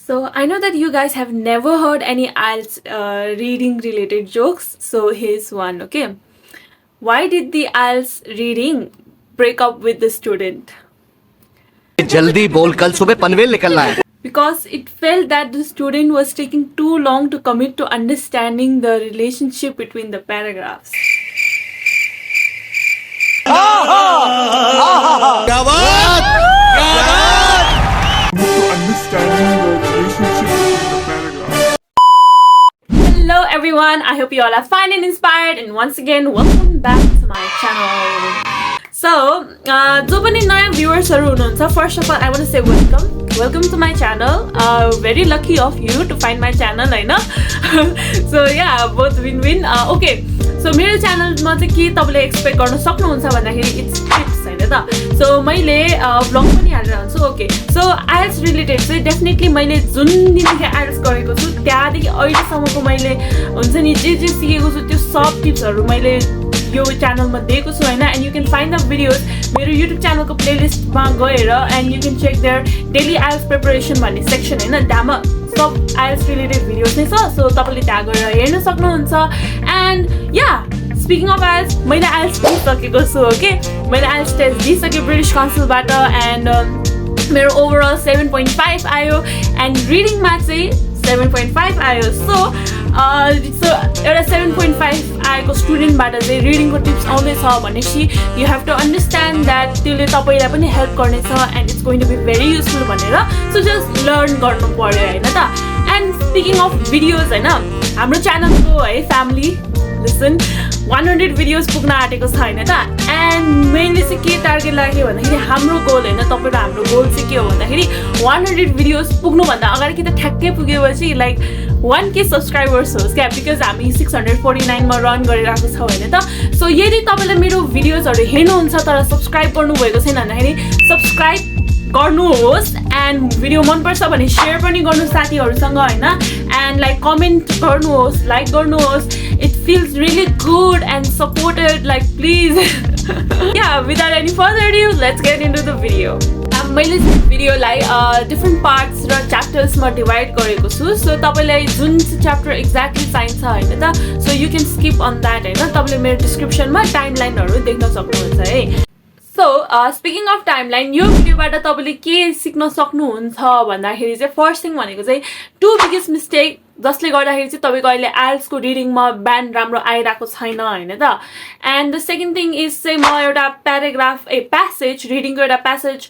So I know that you guys have never heard any IELTS reading related jokes. So here's one, okay? Why did the IELTS reading break up with the student? जल्दी बोल call सुबह पनवेल निकलना है Because it felt that the student was taking too long to commit to understanding the relationship between the paragraphs. Hello everyone, I hope you all are fine and inspired, and once again welcome back to my channel. So, जो पनि नयाँ viewers-हरु हुनुहुन्छ, first of all I want to say welcome to my channel. Very lucky of you to find my channel, हैन? So yeah, both win-win. Okay, so मेरो च्यानलमा चाहिँ के तपाईले एक्सपेक्ट गर्न सक्नुहुन्छ भन्दाखेरि it's tips हैन त. So मैले vlog पनि हालेर हुन्छु. Okay, so IELTS related चाहिँ definitely मैले जुन दिनदेखि IELTS गरेको छु त्यहाँदेखि अहिलेसम्मको मैले हुन्छ नि जे सिकेको छु त्यो सब टिप्सहरु मैले यो च्यानलमा दिएको छु हैन. And you can find the videos मेरो YouTube च्यानलको प्लेलिस्टमा गएर and you can check their daily IELTS preparation भन्ने सेक्सन हैन. त्यहाँ सब IELTS related videos नै छ. So तपाईले त्यहाँ गएर हेर्न सक्नुहुन्छ. And yeah, speaking of IELTS, मैले IELTS दिइसकेको छु. ओके, मैले IELTS टेस्ट दिइसके ब्रिटिश काउन्सिलबाट and मेरो ओभरअल 7.5 आयो and रिडिङमा चाहिँ 7.5 आयो. So एउटा 7.5 आएको स्टुडेन्टबाट चाहिँ रिडिङको टिप्स आउँदैछ भनेपछि you have to understand that त्यसले तपाईँलाई पनि हेल्प गर्नेछ and it's going to be very useful भनेर. सो जस्ट लर्न गर्नु पर्यो होइन त. एन्ड स्पिकिङ अफ भिडियोज होइन, हाम्रो च्यानलको है फ्यामिली लिसन 100 भिडियोज पुग्न आँटेको छ होइन त. एन्ड मेनली चाहिँ के टार्गेट लाग्यो भन्दाखेरि हाम्रो गोल होइन, तपाईँ र हाम्रो गोल चाहिँ के हो भन्दाखेरि 100 भिडियोज पुग्नुभन्दा अगाडि कि त ठ्याक्कै पुगेपछि लाइक 1K सब्सक्राइबर्स होस् क्या, बिकज हामी 649 मा रन गरिरहेको छौँ होइन त. सो यदि तपाईँले मेरो भिडियोजहरू हेर्नुहुन्छ तर सब्सक्राइब गर्नुभएको छैन भन्दाखेरि सब्सक्राइब गर्नुहोस् एन्ड भिडियो मनपर्छ भने सेयर पनि गर्नुहोस् साथीहरूसँग होइन. एन्ड लाइक कमेन्ट गर्नुहोस्, लाइक गर्नुहोस्. It feels really good and supported, like please. Yeah without any further due let's get into the video. मैले भिडियोलाई डिफ्रेन्ट पार्ट्स र च्याप्टर्समा डिभाइड गरेको छु. सो तपाईँलाई जुन च्याप्टर एक्ज्याक्टली चाहिन्छ होइन त, so you can skip on that होइन. तपाईँले मेरो डिस्क्रिप्सनमा टाइमलाइनहरू देख्न सक्नुहुन्छ है. सो स्पिकिङ अफ टाइमलाइन, यो भिडियोबाट तपाईँले के सिक्न सक्नुहुन्छ भन्दाखेरि चाहिँ फर्स्ट थिङ भनेको चाहिँ 2 बिगेस्ट मिस्टेक जसले गर्दाखेरि चाहिँ तपाईँको अहिले आइएल्ट्सको रिडिङमा ब्यान्ड राम्रो आइरहेको छैन होइन त. And the second thing is चाहिँ म एउटा प्यासेज रिडिङको एउटा प्यासेज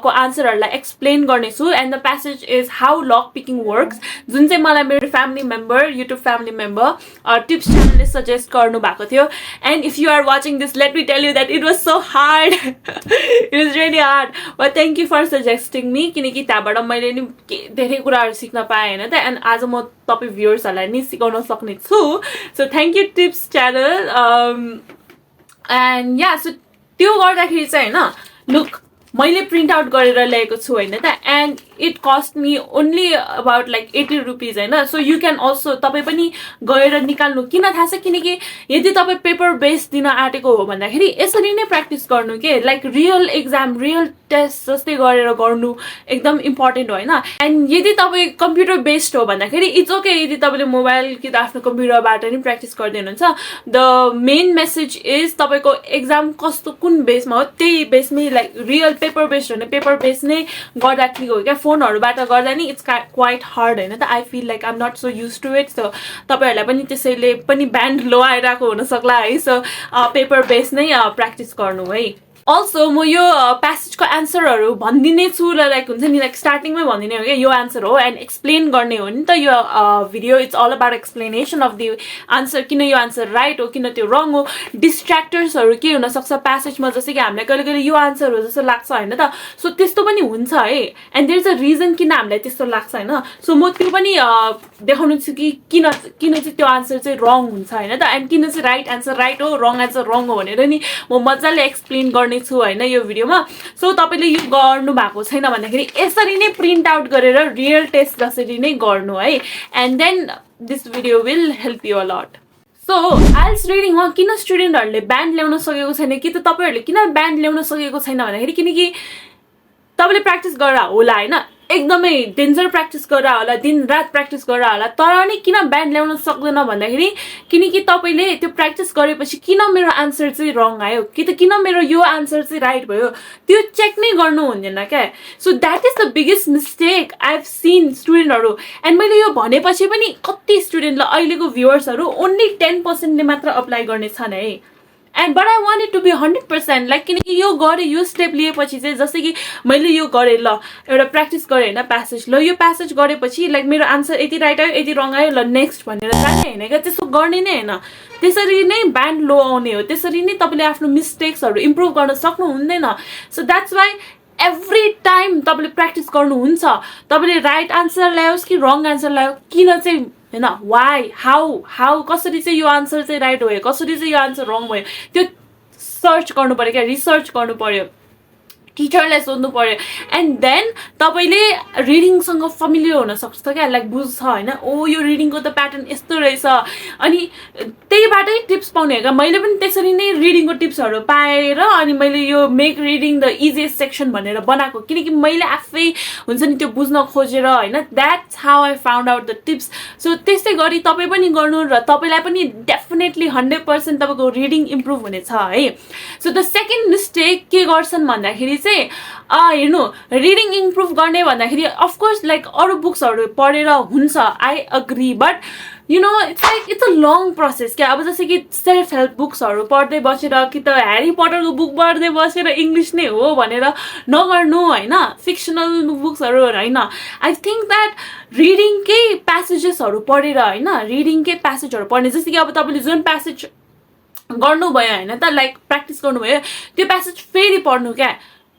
को आन्सरहरूलाई एक्सप्लेन गर्नेछु. And the passage is how lock picking works, जुन चाहिँ मलाई मेरो family member, YouTube family member tips च्यानलले सजेस्ट गर्नु भएको थियो. And if you are watching this let me tell you that it was so hard. It was really hard, but thank you for suggesting me, किनकि त्यहाँबाट मैले नि धेरै कुराहरू सिक्न पाएँ होइन त. एन्ड आज म तपाईँ भ्युअर्सहरूलाई नि सिकाउन सक्ने छु. So thank you tips channel. And yeah so त्यो गर्दाखेरि चाहिँ होइन, लुक मैले प्रिन्ट आउट गरेर ल्याएको छु होइन त. And it cost me only about like 80 rupees होइन. सो यु क्यान अल्सो तपाईँ पनि गएर निकाल्नु. किन थाहा छ, किनकि यदि तपाईँ पेपर बेस दिन आँटेको हो भन्दाखेरि यसरी नै प्र्याक्टिस गर्नु के, like real exam real test जस्तै गरेर गर्नु एकदम इम्पोर्टेन्ट हो होइन. एन्ड यदि तपाईँ कम्प्युटर बेस्ड हो भन्दाखेरि इट्स ओके, यदि तपाईँले मोबाइल कि त आफ्नो कम्प्युटरबाट नि प्र्याक्टिस गर्दै हुनुहुन्छ. द मेन मेसेज इज तपाईँको एक्जाम कस्तो कुन बेसमा हो त्यही बेसमै, लाइक रियल पेपर बेस्ड हो भने पेपर बेस नै गर्दा ठिक हो क्या. फोनहरूबाट गर्दा नि इट्स क्वाइट हार्ड होइन त. I feel like I am not so used to it. So तपाईँहरूलाई पनि त्यसैले पनि ब्यान्ड लो आइरहेको हुनसक्ला है. सो पेपर बेस नै प्र्याक्टिस गर्नु है. अल्सो म यो प्यासेजको एन्सरहरू भनिदिने छु र लाइक हुन्छ नि लाइक स्टार्टिङमै भनिदिने हो क्या यो एन्सर हो एन्ड एक्सप्लेन गर्ने हो नि त यो video. It's all about explanation of the answer, किन यो आन्सर राइट हो किन त्यो रङ हो. डिस्ट्र्याक्टर्सहरू के हुनसक्छ प्यासेजमा, जस्तै कि हामीलाई कहिले कहिले यो आन्सर हो जस्तो लाग्छ होइन त. सो त्यस्तो पनि हुन्छ है. And there is a reason किन हामीलाई त्यस्तो लाग्छ होइन. सो म त्यो पनि देखाउनु छु कि किन चाहिँ त्यो आन्सर चाहिँ रङ हुन्छ होइन त. एन्ड किन चाहिँ राइट एन्सर राइट हो, रङ एन्सर रङ हो भनेर नि म मजाले एक्सप्लेन गर्ने छु होइन यो भिडियोमा. सो तपाईँले यो गर्नु भएको छैन भन्दाखेरि यसरी नै प्रिन्ट आउट गरेर रियल टेस्ट जसरी नै गर्नु है. And then this video will help you a lot. So IELTS रिडिङमा किन स्टुडेन्टहरूले ब्यान्ड ल्याउन सकेको छैन कि त तपाईँहरूले किन ब्यान्ड ल्याउन सकेको छैन भन्दाखेरि किनकि तपाईँले प्र्याक्टिस गरेर होला होइन. एकदमै डेन्जर प्र्याक्टिस गरेर होला, दिन रात प्र्याक्टिस गरेर होला, तर नि किन ब्यान्ड ल्याउन सक्दैन भन्दाखेरि किनकि तपाईँले त्यो प्र्याक्टिस गरेपछि किन मेरो आन्सर चाहिँ रङ आयो, कि त किन मेरो यो आन्सर चाहिँ राइट भयो, त्यो चेक नै गर्नु हुँदैन क्या. So that is the biggest mistake I have seen स्टुडेन्टहरू. एन्ड मैले यो भनेपछि पनि कति स्टुडेन्टलाई अहिलेको भ्युवर्सहरू ओन्ली 10%ले मात्र अप्लाई गर्ने छन् है. And but I want it to be 100%. Like किनकि यो गरेँ, यो स्टेप लिएपछि चाहिँ जस्तै कि मैले यो गरेँ, ल एउटा प्र्याक्टिस गरेँ होइन प्यासेज, ल यो प्यासेज गरेपछि लाइक मेरो आन्सर यति राइट आयो यति रङ आयो, ल नेक्स्ट भनेर जाने होइन क्या, त्यस्तो गर्ने नै होइन. त्यसरी नै ब्यान्ड लो आउने हो, त्यसरी नै तपाईँले आफ्नो मिस्टेक्सहरू इम्प्रुभ गर्न सक्नु हुँदैन. So that's why every time तपाईँले प्र्याक्टिस गर्नुहुन्छ. तपाईँले राइट आन्सर ल्याओस् कि रङ आन्सर ल्यायो, किन चाहिँ होइन, वाइ हाउ कसरी चाहिँ यो आन्सर चाहिँ राइट भयो, कसरी चाहिँ यो आन्सर रङ भयो, त्यो सर्च गर्नु पर्यो क्या, रिसर्च गर्नु पर्यो, टिचरलाई सोध्नु पर्यो. एन्ड देन तपाईँले रिडिङसँग फमिलियर हुन सक्छ क्या, लाइक बुझ्छ होइन, ओ यो रिडिङको त प्याटर्न यस्तो रहेछ. अनि त्यहीबाटै टिप्स पाउने हो क्या. मैले पनि त्यसरी नै रिडिङको टिप्सहरू पाएर अनि मैले यो make reading the easiest section भनेर बनाएको, किनकि मैले आफै हुन्छ नि त्यो बुझ्न खोजेर होइन. That's how I found out the tips. So त्यस्तै गरी तपाईँ पनि गर्नु र तपाईँलाई पनि डेफिनेटली 100% तपाईँको रिडिङ इम्प्रुभ हुनेछ है. सो द सेकेन्ड मिस्टेक के गर्छन् भन्दाखेरि हेर्नु, रिडिङ इम्प्रुभ गर्ने भन्दाखेरि अफकोर्स लाइक अरू बुक्सहरू पढेर हुन्छ, I agree, but you know it's a long process क्या. अब जस्तै कि सेल्फ हेल्प बुक्सहरू पढ्दै बसेर कि त ह्यारी पटरको बुक पढ्दै बसेर इङ्ग्लिस नै हो भनेर नगर्नु होइन, फिक्सनल बुक्सहरू होइन. आई थिङ्क द्याट रिडिङकै प्यासेजेसहरू पढेर होइन, रिडिङकै प्यासेजहरू पढ्ने, जस्तै कि अब तपाईँले जुन प्यासेज गर्नुभयो होइन त, लाइक प्र्याक्टिस गर्नुभयो, त्यो प्यासेज फेरि पढ्नु क्या.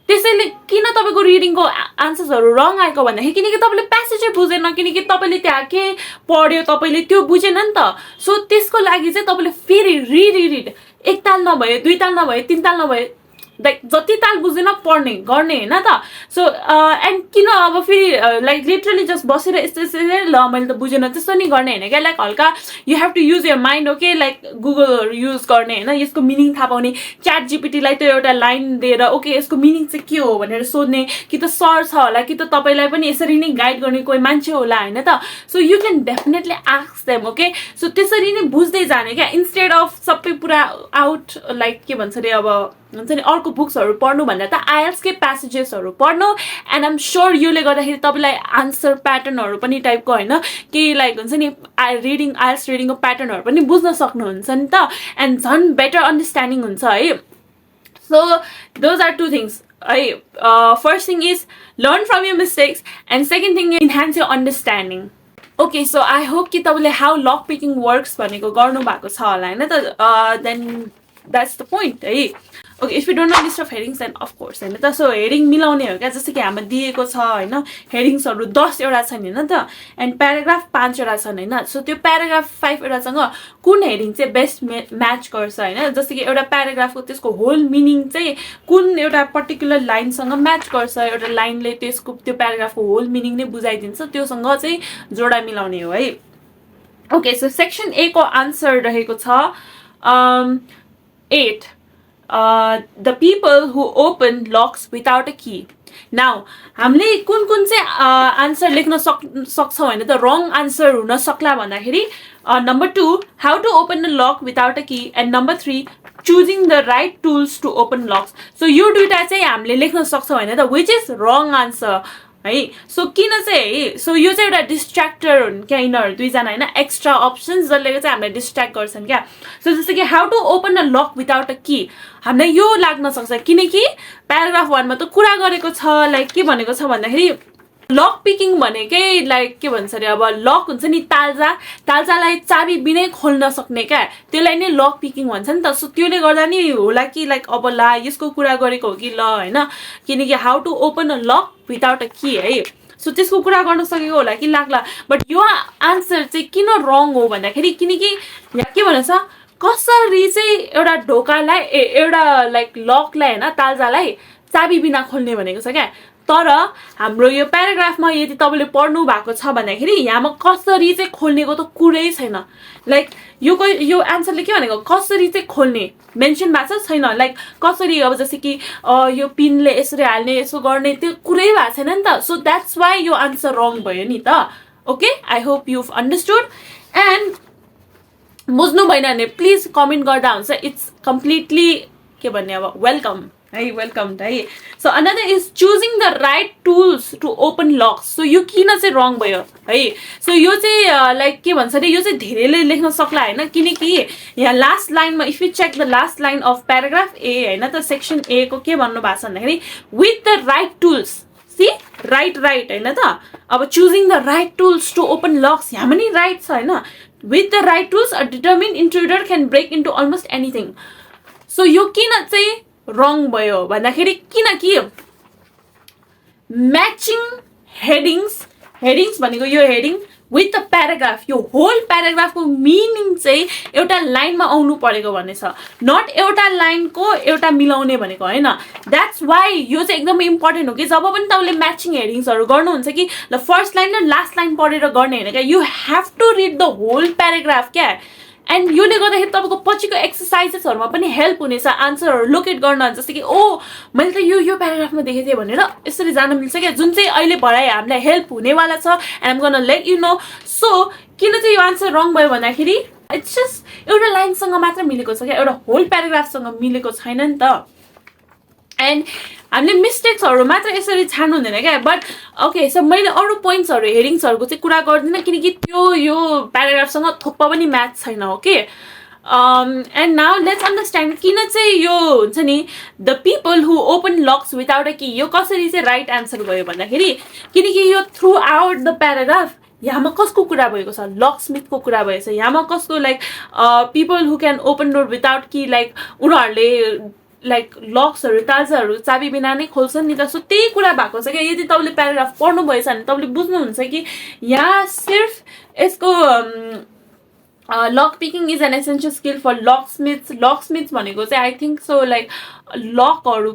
त्यसैले किन तपाईँको रिडिङको आन्सर्सहरू रङ आएको भन्दाखेरि किनकि तपाईँले प्यासेजै बुझेन, किनकि तपाईँले त्यहाँ के पढ्यो तपाईँले त्यो बुझेन नि त. सो त्यसको लागि चाहिँ तपाईँले फेरि रिड, एक ताल नभए, दुई ताल नभए, तिन ताल नभए, लाइक जति ताल बुझेन पढ्ने गर्ने होइन त. सो एन्ड किन अब फेरि लाइक लिटरली जस्ट बसेर यस्तो ल मैले त बुझेन त्यस्तो नि गर्ने होइन क्या. लाइक हल्का you have to use your mind. Okay, like गुगलहरू युज गर्ने होइन, यसको मिनिङ थाहा पाउने, च्याट जिपिटीलाई त्यो एउटा लाइन दिएर ओके यसको मिनिङ चाहिँ के हो भनेर सोध्ने, कि त सर छ होला, कि त तपाईँलाई पनि यसरी नै गाइड गर्ने कोही मान्छे होला होइन त. So you can definitely ask them. Okay, so त्यसरी नै बुझ्दै जाने क्या, इन्स्टेड अफ सबै पुरा आउट लाइक के भन्छ अरे अब हुन्छ नि अर्को बुक्सहरू पढ्नु भन्दा त आइएल्सकै प्यासेजेसहरू पढ्नु. एन्ड आइम स्योर योले गर्दाखेरि तपाईँलाई आन्सर प्याटर्नहरू पनि टाइपको होइन कि लाइक हुन्छ नि आइएल्स रिडिङको प्याटर्नहरू पनि बुझ्न सक्नुहुन्छ नि त. एन्ड झन् बेटर अन्डरस्ट्यान्डिङ हुन्छ है. So those are two things है. First thing is learn from your mistakes and second thing enhance your understanding. Okay, so I hope कि तपाईँले हाउ लक पिकिङ वर्क्स भनेको गर्नु भएको छ होला होइन त. देन द्याट्स द पोइन्ट है. Okay, if you don't know list of हेडिङ्स and of course होइन त. सो हेडिङ मिलाउने हो क्या, जस्तो कि हाम्रो दिएको छ होइन, हेडिङ्सहरू 10 वटा छन् होइन त, एन्ड प्याराग्राफ 5 वटा छन् होइन. सो त्यो प्याराग्राफ 5 वटासँग कुन हेडिङ चाहिँ बेस्ट म्याच गर्छ होइन, जस्तो कि एउटा प्याराग्राफको त्यसको होल मिनिङ चाहिँ कुन एउटा पर्टिकुलर लाइनसँग म्याच गर्छ, एउटा लाइनले त्यसको त्यो प्याराग्राफको होल मिनिङ नै बुझाइदिन्छ, त्योसँग चाहिँ जोडा मिलाउने हो है. ओके, सो सेक्सन ए को आन्सर रहेको छ 8. The people who open locks without a key. Now हामीले कुन चाहिँ आन्सर लेख्न सक्छौँ होइन त, रङ आन्सर हुन सक्ला भन्दाखेरि number 2 how to open the lock without a key, and number 3 choosing the right tools to open locks. So यो दुइटा चाहिँ हामीले लेख्न सक्छौँ होइन त, विच इज रङ आन्सर है. सो किन चाहिँ है, सो यो चाहिँ एउटा डिस्ट्र्याक्टर हुन् क्या यिनीहरू दुईजना होइन, एक्स्ट्रा अप्सन्स जसले चाहिँ हामीलाई डिस्ट्र्याक्ट गर्छन् क्या. सो जस्तो कि how to open a lock without a key, हामीलाई यो लाग्न सक्छ किनकि प्याराग्राफ 1 मा त कुरा गरेको छ, लाइक के भनेको छ भन्दाखेरि लक पिकिङ भनेकै लाइक के भन्छ अरे अब लक हुन्छ नि तालजालाई चाबी बिनै खोल्न सक्ने क्या, त्यसलाई नै लक पिकिङ भन्छ नि त. सो त्यसले गर्दा नि होला कि लाइक अब ला यसको कुरा गरेको हो कि ल होइन, किनकि how to open a lock without a key है. सो त्यसको कुरा गर्न सकेको होला कि लाग्ला. बट यो आन्सर चाहिँ किन रङ हो भन्दाखेरि किनकि यहाँ के भन्छ कसरी चाहिँ एउटा ढोकालाई एउटा लाइक लकलाई होइन तालजालाई चाबी बिना खोल्ने भनेको छ क्या. तर हाम्रो यो प्याराग्राफमा यदि तपाईले पढ्नु भएको छ भन्दाखेरि यहाँमा कसरी चाहिँ खोल्नेको त कुरै छैन लाइक यो आन्सरले के भनेको कसरी चाहिँ खोल्ने मेन्सन भएको छैन लाइक कसरी अब जस्तै कि यो पिनले यसरी हाल्ने यसो गर्ने त्यो कुरै भएको छैन नि त सो द्याट्स वाइ यो आन्सर रङ भयो नि त okay I hope you understood and बुझ्नु भएन भने प्लिज कमेन्ट गर्दा हुन्छ इट्स कम्प्लिटली के भन्ने अब वेलकम है वेलकम है so another is choosing the right tools to open locks so यो किन चाहिँ रङ भयो है सो यो चाहिँ लाइक के भन्छ अरे यो चाहिँ धेरैले लेख्न सक्ला होइन किनकि यहाँ लास्ट लाइनमा if you check the last line of paragraph A होइन त सेक्सन ए को के भन्नु भएको छ भन्दाखेरि with the right tools see right होइन त अब choosing the right tools to open locks यहाँ पनि राइट छ होइन with the right tools a determined intruder can break into almost anything so यो किन चाहिँ रङ भयो भन्दाखेरि किनकि म्याचिङ हेडिङ्स भनेको यो हेडिङ विथ द प्याराग्राफ यो होल प्याराग्राफको मिनिङ चाहिँ एउटा लाइनमा आउनु परेको भन्ने छ नट एउटा लाइनको एउटा मिलाउने भनेको होइन द्याट्स वाइ यो चाहिँ एकदमै इम्पोर्टेन्ट हो कि जब पनि तपाईँले म्याचिङ हेडिङ्सहरू गर्नुहुन्छ कि ल फर्स्ट लाइन र लास्ट लाइन पढेर गर्ने होइन क्या you have to read the whole paragraph क्या एन्ड योले गर्दाखेरि तपाईँको पछिको एक्सर्साइजेसहरूमा पनि हेल्प हुनेछ आन्सरहरू लोकेट गर्न जस्तै कि ओ मैले त यो प्याराग्राफमा देखेको थिएँ भनेर यसरी जान मिल्छ क्या जुन चाहिँ अहिले भरे हामीलाई हेल्प हुनेवाला छ एन्ड आम गर्न लेट यु नो सो किन चाहिँ यो आन्सर रङ भयो भन्दाखेरि इट्स जस्ट एउटा लाइनसँग मात्र मिलेको छ क्या एउटा होल प्याराग्राफसँग मिलेको छैन नि त एन्ड हामीले मिस्टेक्सहरू मात्र यसरी छान्नु हुँदैन क्या बट ओके सो मैले अरू पोइन्ट्सहरू हेडिङ्सहरूको चाहिँ कुरा गर्दिनँ किनकि त्यो यो प्याराग्राफसँग थोप्पा पनि म्याच छैन okay and now let's understand किन चाहिँ यो हुन्छ नि the people who open locks without a key यो कसरी चाहिँ राइट आन्सर भयो भन्दाखेरि किनकि यो थ्रु आउट द प्याराग्राफ यहाँमा कसको कुरा भएको छ लक स्मिथको कुरा भएको छ यहाँमा कसको like people who can open door without Ki like उनीहरूले लाइक लक्सहरू ताजाहरू चाबी बिना नै खोल्छन् नि त सो त्यही कुरा भएको छ क्या यदि तपाईँले प्याराग्राफ पढ्नु भएछ भने तपाईँले बुझ्नुहुन्छ कि यहाँ सिर्फ यसको lock picking is an essential skill for locksmiths भनेको चाहिँ आई थिङ्क सो लाइक लकहरू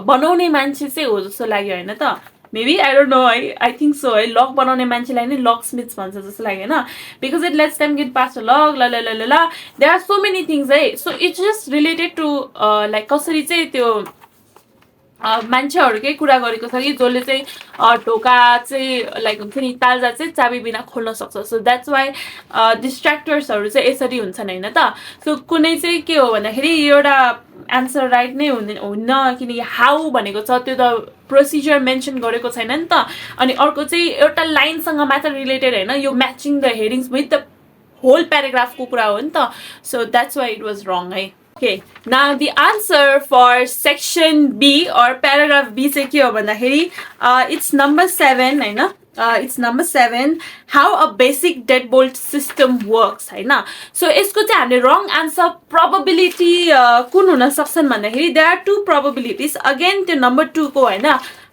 बनाउने मान्छे चाहिँ हो जस्तो लाग्यो होइन त maybe I don't know I think so है लक बनाउने मान्छेलाई नै लक स्मिथ्स भन्छ जस्तो लाग्यो होइन because it lets them get past lock ल there are so many things है so it's just related to like कसरी चाहिँ त्यो मान्छेहरूकै कुरा गरेको छ कि जसले चाहिँ ढोका चाहिँ लाइक हुन्छ नि तालजा चाहिँ चाबी बिना खोल्न सक्छ सो द्याट्स वाइ डिस्ट्र्याक्टर्सहरू चाहिँ यसरी हुन्छन् होइन त सो कुनै चाहिँ के हो भन्दाखेरि एउटा एन्सर राइट नै हुन्न किनकि हाउ भनेको छ त्यो त प्रोसिजर मेन्सन गरेको छैन नि त अनि अर्को चाहिँ एउटा लाइनसँग मात्र रिलेटेड होइन यो matching the headings with the whole प्याराग्राफको कुरा हो नि त so that's why it was wrong है Okay, now the answer for section B or paragraph B चाहिँ के हो भन्दाखेरि it's number 7 हैन it's number 7 how a basic deadbolt system works हैन so यसको चाहिँ हामीले wrong answer probability कुन हुन सक्छन् भन्दाखेरि there are two probabilities again त्यो number 2 को हैन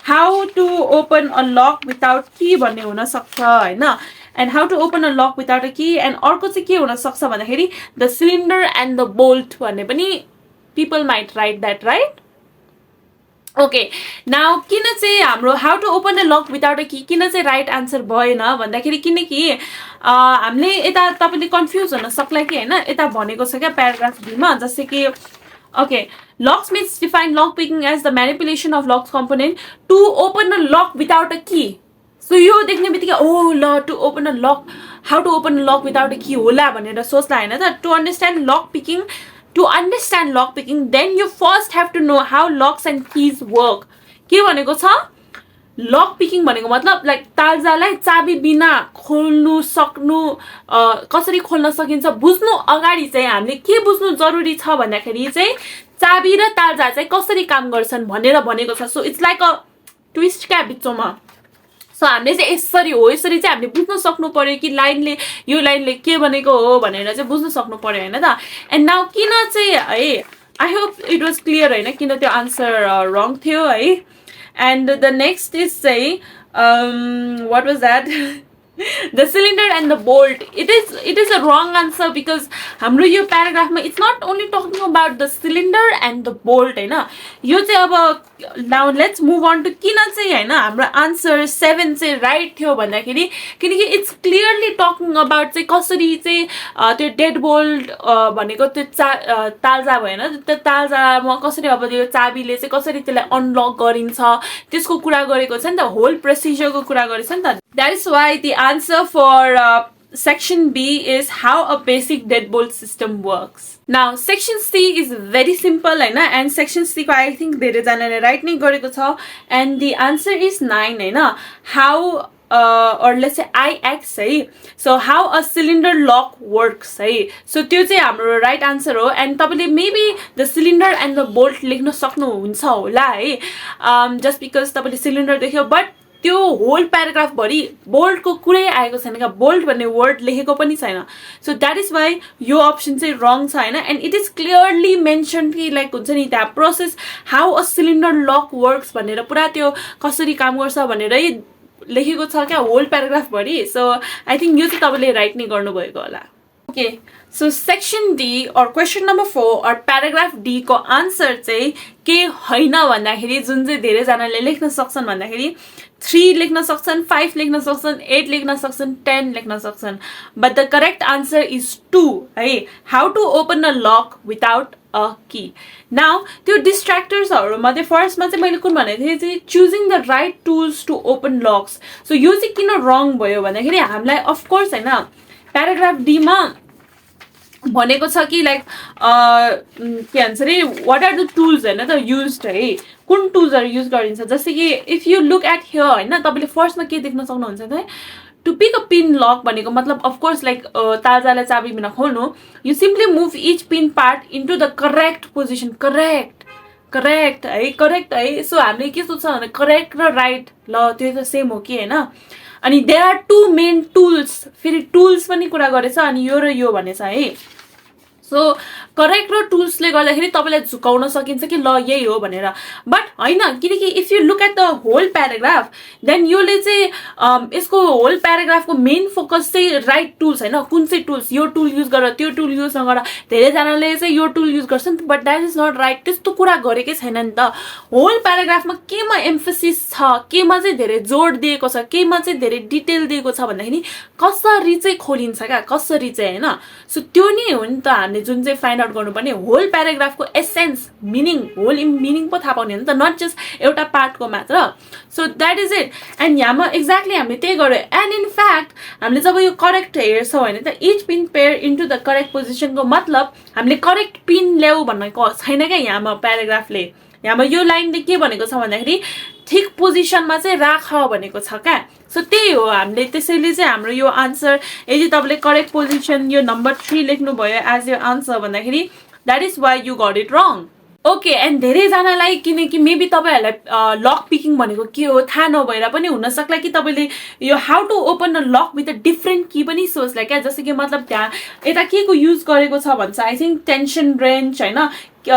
how to open a lock without key भन्ने हुन सक्छ हैन and how to open a lock without a key and अर्को चाहिँ के हुन सक्छ भन्दाखेरि the cylinder and the bolt भन्ने पनि people might write that right okay now किन चाहिँ हाम्रो how to open a lock without a key किन चाहिँ right answer भएन भन्दाखेरि किनकि हामीले यता तपाईले कन्फ्युज हुन सक्ला कि हैन यता भनेको छ क्या प्याराग्राफ B मा जस्तै कि okay locksmiths define lock picking as the manipulation of locks component to open a lock without a key so यो देख्ने बित्तिकै ओ ल to open a lock how to open a lock without a key होला भनेर सोच्ला हैन त to understand lock picking then you first have to know how locks and keys work के भनेको छ लक पिकिङ भनेको मतलब लाइक तालजालाई चाबी बिना खोल्नु सक्नु कसरी खोल्न सकिन्छ बुझ्नु अगाडि चाहिँ हामीले के बुझ्नु जरुरी छ भन्दाखेरि चाहिँ चाबी र तालजा चाहिँ कसरी काम गर्छन् भनेर भनेको छ so it's like a twist क्या बिचमा सो हामीले चाहिँ यसरी हो यसरी चाहिँ हामीले बुझ्न सक्नु पर्यो कि यो लाइनले के भनेको हो भनेर चाहिँ बुझ्न सक्नु पर्यो हैन त एन्ड नाउ किन चाहिँ है I hope it was clear हैन किन त्यो आन्सर रङ थियो है एन्ड द नेक्स्ट इज चाहिँ what was that the cylinder and the bolt it is a wrong answer because हाम्रो यो प्याराग्राफमा it's not only talking about the cylinder and the bolt हैन यो चाहिँ अब now let's move on to किन चाहिँ होइन हाम्रो आन्सर 7 चाहिँ राइट थियो भन्दाखेरि किनकि इट्स क्लियरली टकिङ अबाउट चाहिँ कसरी चाहिँ त्यो डेड बोल्ट भनेको त्यो तालजा भएन त्यो तालजामा कसरी अब त्यो चाबीले चाहिँ कसरी त्यसलाई अनलक गरिन्छ त्यसको कुरा गरेको छ नि त होल प्रोसिजरको कुरा गरेको छ नि त that is why the answer for Section B is how a basic deadbolt system works. Now, Section C is very simple, होइन? And Section C को I think धेरैजनाले राइट नै गरेको छ. And the answer is 9, होइन? How or let's say IX है. So how a cylinder lock works है. So त्यो चाहिँ हाम्रो राइट आन्सर हो. And तपाईँले maybe the cylinder and the bolt लेख्न सक्नुहुन्छ होला है. Just because तपाईँले cylinder देख्यो, but त्यो होल प्याराग्राफ भरि बोल्टको कुरै आएको छैन क्या बोल्ट भन्ने वर्ड लेखेको पनि छैन सो द्याट इज वाइ यो अप्सन चाहिँ रङ छ होइन and it is clearly mention कि लाइक हुन्छ नि त्यहाँ process how a cylinder lock works भनेर पुरा त्यो कसरी काम गर्छ भनेरै लेखेको छ क्या होल प्याराग्राफ भरि सो आई थिङ्क यो चाहिँ तपाईँले राइट नै गर्नुभएको होला ओके सो सेक्सन डी और क्वेसन नम्बर 4 और प्याराग्राफ डी को आन्सर चाहिँ के होइन भन्दाखेरि जुन चाहिँ धेरैजनाले लेख्न सक्छन् भन्दाखेरि 3 लेख्न सक्छन् 5 लेख्न सक्छन् 8 लेख्न सक्छन् 10 लेख्न सक्छन् but the correct answer is 2 है how to open a lock without a key now त्यो डिस्ट्र्याक्टर्सहरू मध्ये फर्स्टमा चाहिँ मैले कुन भनेको थिएँ चाहिँ choosing the right tools to open locks so यो चाहिँ किन रङ भयो भन्दाखेरि हामीलाई अफकोर्स होइन प्याराग्राफ डीमा भनेको छ कि लाइक के भन्छ अरे वाट आर द टुल्स होइन त युज है कुन टुल्सहरू युज गरिन्छ जस्तै कि if you look at here होइन तपाईँले फर्स्टमा के देख्न सक्नुहुन्छ त to pick a pin lock भनेको मतलब अफकोर्स लाइक तालजालाई चाबी बिना खोल्नु you simply move each pin part into the correct position correct है सो हामीले के सोध्छ भने करेक्ट र राइट ल त्यो त सेम हो कि होइन अनि देयर आर 2 मेन टुल्स फेरि टुल्स पनि कुरा गरेछ अनि यो र यो भनेछ है सो करेक्ट र टुल्सले गर्दाखेरि तपाईँलाई झुकाउन सकिन्छ कि ल यही हो भनेर बट होइन किनकि if you look at the whole paragraph then योले चाहिँ यसको होल प्याराग्राफको मेन फोकस चाहिँ राइट टुल्स होइन कुन चाहिँ टुल्स यो टुल युज गर त्यो टुल युज नगर धेरैजनाले चाहिँ यो टुल युज गर्छ नि त but that is not right त्यस्तो कुरा गरेकै छैन नि त होल प्याराग्राफमा केमा एम्फोसिस छ केमा चाहिँ धेरै जोड दिएको छ केमा चाहिँ धेरै डिटेल दिएको छ भन्दाखेरि कसरी चाहिँ खोलिन्छ क्या कसरी चाहिँ होइन सो त्यो नै हो नि त हामीले जुन चाहिँ फाइन्ड आउट गर्नुपर्ने होल प्याराग्राफको एसेन्स मिनिङ होल मिनिङ पो थाहा पाउने हो नि त नट जस्ट एउटा पार्टको मात्र so that is it and यहाँमा एक्ज्याक्टली हामीले त्यही गर्यो एन्ड इन फ्याक्ट हामीले जब यो करेक्ट हेर्छौँ भने त each pin pair into the correct पोजिसनको मतलब हामीले करेक्ट पिन ल्याऊ भनेको छैन क्या यहाँमा प्याराग्राफले यहाँमा यो लाइनले के भनेको छ भन्दाखेरि ठिक पोजिसनमा चाहिँ राख भनेको छ क्या सो त्यही हो हामीले त्यसैले चाहिँ हाम्रो यो आन्सर यदि तपाईँले करेक्ट पोजिसन यो नम्बर 3 लेख्नुभयो एज यो आन्सर भन्दाखेरि that is why you got it wrong okay and धेरैजनालाई किनकि मेबी तपाईँहरूलाई लक पिकिङ भनेको के हो थाहा नभएर पनि हुनसक्ला कि तपाईँले यो how to open a lock with a different key पनि सोच्ला क्या जस्तो कि मतलब त्यहाँ यता के को युज गरेको छ भन्छ आई थिङ्क टेन्सन रेन्ज होइन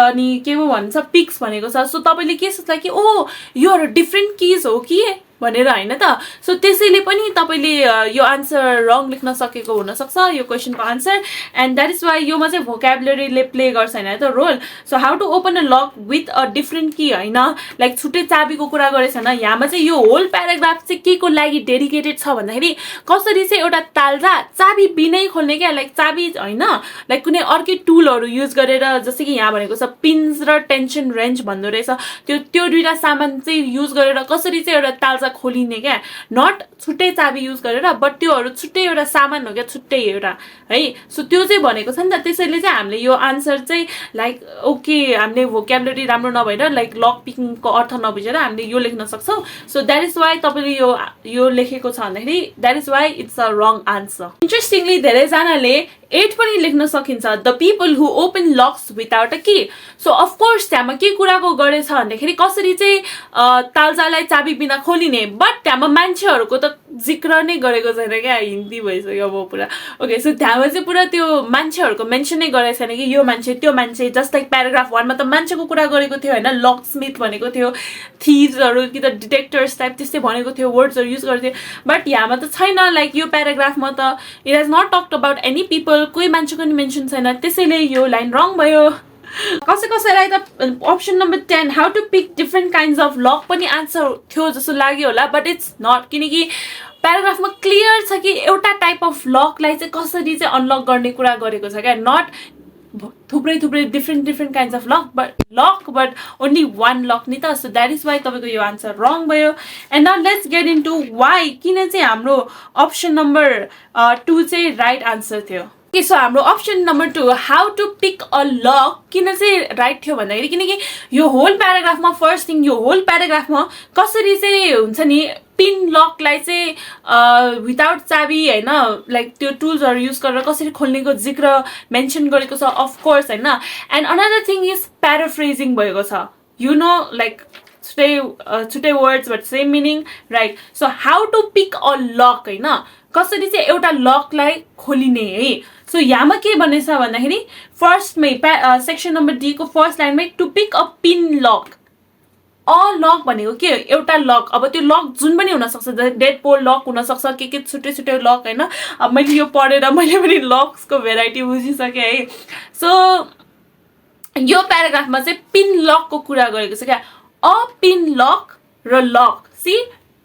अनि के पो भन्छ पिक्स भनेको छ सो तपाईँले के सोच्ला कि ओ योहरू डिफ्रेन्ट किज हो कि भनेर होइन त सो त्यसैले पनि तपाईँले यो आन्सर रङ लेख्न सकेको हुनसक्छ यो क्वेसनको answer and that is why योमा चाहिँ भोकेबुलरीले प्ले गर्छ होइन त role so how to open a lock with a different key होइन लाइक छुट्टै चाबीको कुरा गरेको छैन यहाँमा चाहिँ यो होल प्याराग्राफ चाहिँ के को लागि डेडिकेटेड छ भन्दाखेरि कसरी चाहिँ एउटा तालजा चाबी बिनै खोल्ने क्या लाइक चाबी होइन लाइक कुनै अर्कै टुलहरू युज गरेर जस्तै कि यहाँ भनेको छ पिन्स र टेन्सन रेन्ज भन्दो रहेछ त्यो दुईटा सामान चाहिँ युज गरेर कसरी चाहिँ एउटा तालजा खोलिने क्या नट छुट्टै चाबी युज गरेर बट त्योहरू छुट्टै एउटा सामान हो क्या छुट्टै एउटा है सो त्यो चाहिँ भनेको छ नि त त्यसैले चाहिँ हामीले यो आन्सर चाहिँ लाइक ओके हामीले भोक्याबुलरी राम्रो नभएर लाइक लक पिकिङको अर्थ नबुझेर हामीले यो लेख्न सक्छौँ सो द्याट इज वाइ तपाईँले यो लेखेको छ भन्दाखेरि that is why it's a wrong answer interestingly धेरैजनाले 8 पनि लेख्न सकिन्छ the people who open locks without a key so of course त्यहाँमा के कुराको गरेछ भन्दाखेरि कसरी चाहिँ तालजालाई चाबी बिना खोलिने बट त्यहाँमा मान्छेहरूको त जिक्र नै गरेको छैन क्या हिन्दी भइसक्यो अब पुरा ओके सो त्यहाँमा चाहिँ पुरा त्यो मान्छेहरूको मेन्सन नै गरेको छैन कि यो मान्छे त्यो मान्छे जस्ट लाइक प्याराग्राफ 1 मा त मान्छेको कुरा गरेको थियो होइन लक स्मिथ भनेको थियो थिव्सहरू कि त डिटेक्टर्स टाइप त्यस्तै भनेको थियो वर्ड्सहरू युज गरेको थियो बट यहाँमा त छैन लाइक यो प्याराग्राफमा त it has not talked about any people कोही मान्छेको नि मेन्सन छैन त्यसैले यो लाइन रङ भयो कसैलाई त option number 10 how to pick different kinds of lock पनि आन्सर थियो जस्तो लाग्यो होला बट इट्स नट किनकि प्याराग्राफमा क्लियर छ कि एउटा टाइप अफ लकलाई चाहिँ कसरी चाहिँ अनलक गर्ने कुरा गरेको छ क्या नट थुप्रै different kinds of lock but only one lock नि त सो द्याट इज वाइ तपाईँको यो आन्सर रङ भयो and now let's get in to why किन चाहिँ हाम्रो अप्सन नम्बर 2 चाहिँ राइट आन्सर थियो ओके सो हाम्रो option number 2 how to pick a lock किन चाहिँ राइट थियो भन्दाखेरि किनकि यो होल प्याराग्राफमा फर्स्ट थिङ यो होल प्याराग्राफमा कसरी चाहिँ हुन्छ नि पिन लकलाई चाहिँ विदाउट चाबी होइन लाइक त्यो टुल्सहरू युज गरेर कसरी खोल्नेको जिक्र मेन्सन गरेको छ अफकोर्स होइन and another thing is paraphrasing भएको छ यु नो लाइक छुट्टै words but same meaning right so how to pick a luck होइन कसरी चाहिँ एउटा लकलाई खोलिने है सो यहाँमा के भनेछ भन्दाखेरि फर्स्टमै सेक्सन नम्बर डी को फर्स्ट लाइनमै to pick a pin lock a lock भनेको के एउटा लक अब त्यो लक जुन पनि हुनसक्छ डेड पोल लक हुनसक्छ के छुट्टै लक होइन अब मैले यो पढेर मैले पनि लक्सको भेराइटी बुझिसकेँ है सो यो प्याराग्राफमा चाहिँ पिन लकको कुरा गरेको छ क्या अ पिन लक र लक सी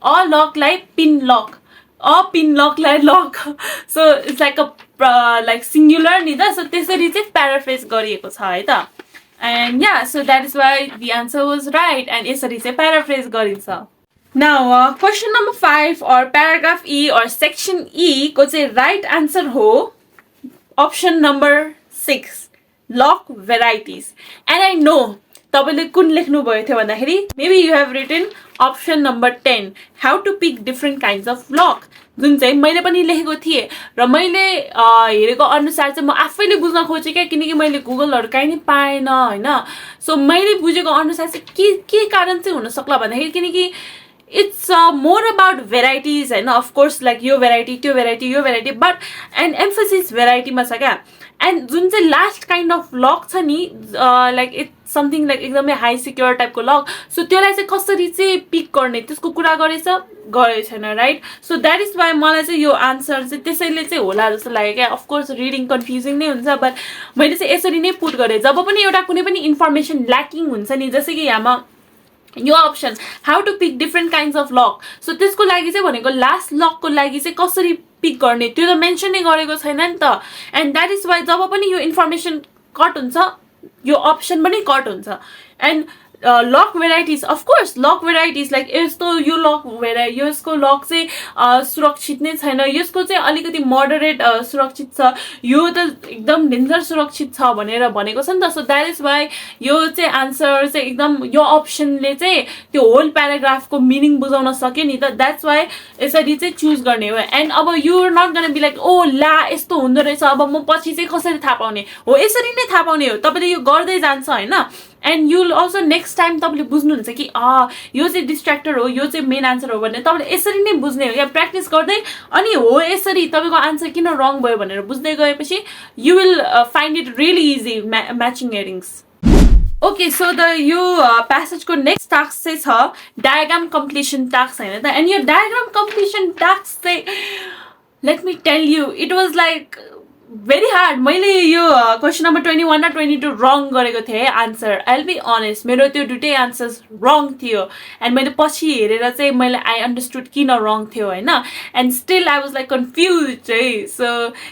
अ लकलाई पिन लक अ पिन लकलाई lock so it's like a like singular नि त सो त्यसरी चाहिँ प्याराफ्रेज गरिएको छ है त and yeah so that is why the answer was right and यसरी चाहिँ paraphrase गरिन्छ now question number 5 or paragraph E or section E को चाहिँ right answer हो option number 6 lock varieties and I know तपाईले कुन लेख्नु भयो थियो भन्दाखेरि maybe you have written option number 10 how to pick different kinds of lock जुन चाहिँ मैले पनि लेखेको थिएँ र मैले हेरेको अनुसार चाहिँ म आफैले बुझ्न खोजेँ क्या किनकि मैले गुगलहरू कहीँ नि पाएन होइन सो मैले बुझेको अनुसार चाहिँ के कारण चाहिँ हुन सक्ला भन्दाखेरि किनकि इट्स मोर अबाउट भेराइटिज होइन अफकोर्स लाइक यो भेराइटी त्यो भेराइटी यो भेराइटी बट एन्ड एम्फोसिस भेराइटीमा छ क्या एन्ड जुन चाहिँ लास्ट काइन्ड अफ लक छ नि लाइक इट्स समथिङ लाइक एकदमै हाई सिक्योर टाइपको लक सो त्यसलाई चाहिँ कसरी चाहिँ पिक गर्ने त्यसको कुरा गरेको छैन right so that is why मलाई चाहिँ यो आन्सर चाहिँ त्यसैले चाहिँ होला जस्तो लाग्यो क्या अफकोर्स रिडिङ कन्फ्युजिङ नै हुन्छ बट मैले चाहिँ यसरी नै पुट गरेँ जब पनि एउटा कुनै पनि इन्फर्मेसन ल्याकिङ हुन्छ नि जस्तै कि यहाँमा यो option how to pick different kinds of lock सो त्यसको लागि चाहिँ भनेको लास्ट लकको लागि चाहिँ कसरी पिक गर्ने त्यो त मेन्सन नै गरेको छैन नि त एन्ड द्याट इज वाइ जब पनि यो इन्फर्मेसन कट हुन्छ यो अप्सन पनि कट हुन्छ and lock varieties of course lock varieties like यस्तो यो लक यसको लक चाहिँ सुरक्षित नै छैन यसको चाहिँ अलिकति मोडरेट सुरक्षित छ यो त एकदम डेन्जर सुरक्षित छ भनेर भनेको छ नि त सो द्याट इज वाइ यो चाहिँ आन्सर चाहिँ एकदम यो अप्सनले चाहिँ त्यो होल प्याराग्राफको मिनिङ बुझाउन सक्यो नि त द्याट्स वाइ यसरी चाहिँ चुज गर्ने हो एन्ड अब you are not gonna be like ओ ला यस्तो हुँदो रहेछ अब म पछि चाहिँ कसरी थाहा पाउने हो यसरी नै थाहा पाउने हो तपाईँले यो गर्दै जान्छ होइन and you'll also next time तपाईँले बुझ्नुहुन्छ कि यो चाहिँ डिस्ट्र्याक्टर हो यो चाहिँ मेन आन्सर हो भने तपाईँले यसरी नै बुझ्ने हो क्या प्र्याक्टिस गर्दै अनि हो यसरी तपाईँको आन्सर किन रङ भयो भनेर बुझ्दै गएपछि you will find it really easy matching headings okay so the यो प्यासेजको नेक्स्ट टास्क चाहिँ छ डायग्राम कम्प्लिसन टास्क होइन त एन्ड यो डायग्राम कम्प्लिसन टास्क चाहिँ late me tell you it was like very hard मैले यो क्वेसन नम्बर 21 र 22 रङ गरेको थिएँ answer I will be honest मेरो त्यो दुइटै आन्सर्स रङ थियो एन्ड मैले पछि हेरेर चाहिँ मैले आई अन्डरस्टुड किन रङ थियो होइन and still I was like confuse है so